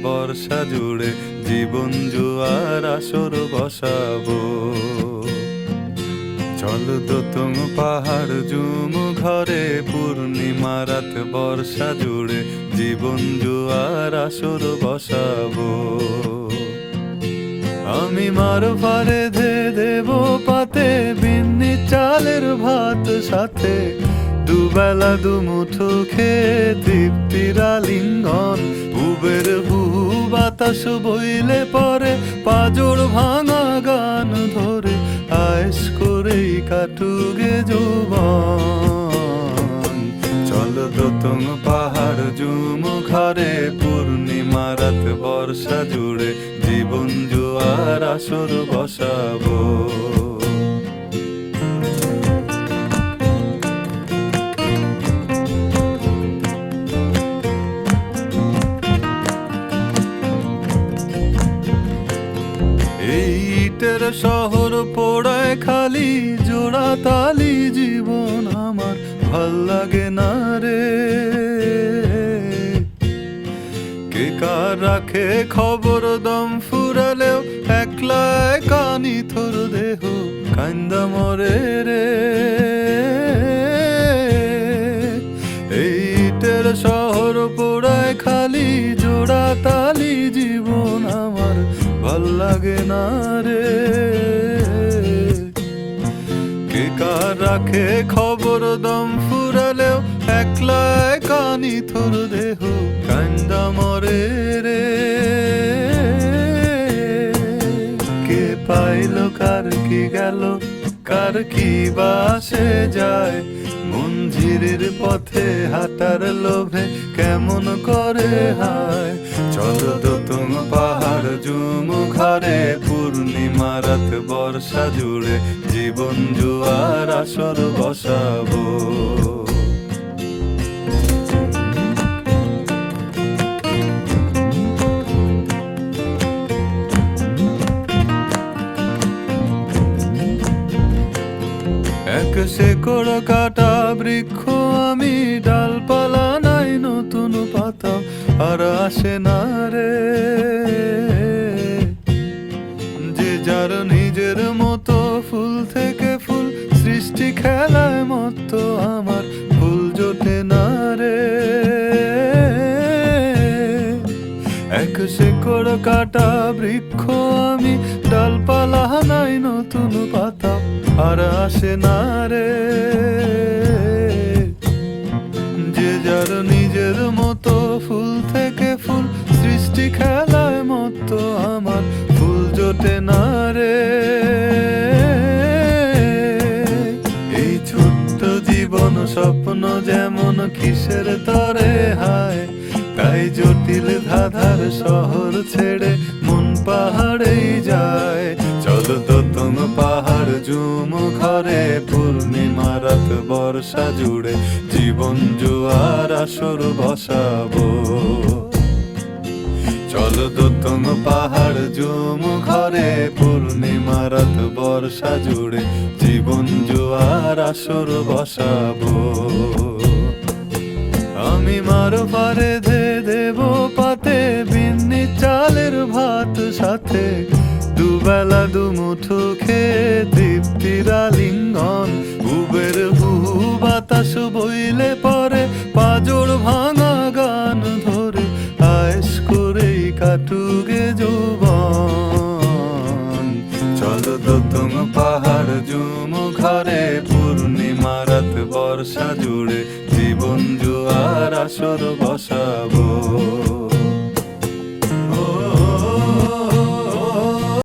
বর্ষা জুড়ে জীবন জুয়ার আসর বসাবো। চল দোতং পাহাড় জুম ঘরে পূর্ণিমা রাত বর্ষা জুড়ে জীবন জুয়ার আসর বসাবো। আমি মার ফারে ধে দেব পাতে বিন্নি চালের ভাত সাথে দুবেলা দুমুঠো খেয়ে তৃপ্তির আলিঙ্গন। উবের হুহু বাতাস বইলে পরে পাজর ভাঙা গান ধরে আয়েশ করেই কাটুগে যৌবন। চল দোতং পাহাড় জুম ঘরে পূর্ণিমা রাত বর্ষা জুড়ে জীবন জুয়ার আসর বসাবো। এই ইটের শহর পোড়ায় খালি জোড়া তালি জীবন আমার ভাল লাগে না রে। কে কার রাখে খবর দম ফুরালেও একলা কানি থর দেহ কান্দা মরে রে। এই ইটের শহর পোড়ায় খালি জোড়া তালি জীবন আমার ভাল লাগে না রে। কে কার রাখে খবর দম ফুরালেও একলা কানি থর দেহ কান্দা মরে রে। কে পাইল কার কি গেল কার কি বাসে যায় মঞ্জিরের পথে হাঁটার লোভে কেমন করে হায়। চল দোতং পাহাড় জুম ঘরে পূর্ণিমা রাত বর্ষা জুড়ে জীবন জুয়ার আসর বসাবো। এক শেকড় কাটা বৃক্ষ আমি, ডালপালা নাই নতুন পাতা আর আসে না রে। যে যার নিজের মতো ফুল থেকে ফুল সৃষ্টি খেলায় মতো আমার ফুল জোটে না রে। এক শেকড় কাটা বৃক্ষ আমি, ডালপালা নাই নতুন পাতা আর আসে না রে। যে যার নিজের মতো ফুল থেকে ফুল সৃষ্টি খেলায় মতো আমার ফুল জোটে না রে। এই ছোট্ট জীবন স্বপ্ন যেমন কিসের তরে হায়, তাই জটিল ধাঁধার শহর ছেড়ে মন পাহাড়েই যায়। চল দোতং পাহাড় জুম ঘরে পূর্ণিমা রাত বর্ষা জুড়ে জীবন জুয়ার আসর বসাবো। চল দোতং পাহাড় জুম ঘরে পূর্ণিমা রাত বর্ষা জুড়ে জীবন জুয়ার আসর বসাবো। আমি মার ফারে ধে দেব পাতে বিন্নি চালের ভাত সাথে দুবেলা দুমুঠো খেয়ে তৃপ্তির আলিঙ্গন। উবের হুহু বাতাস বইলে পরে পাজর ভাঙা গান ধরে আয়েশ করেই কাটুগে যৌবন। চল দোতং পাহাড় জুম ঘরে পূর্ণিমা রাত বর্ষা জুড়ে জীবন জুয়ার আসর বসাবো।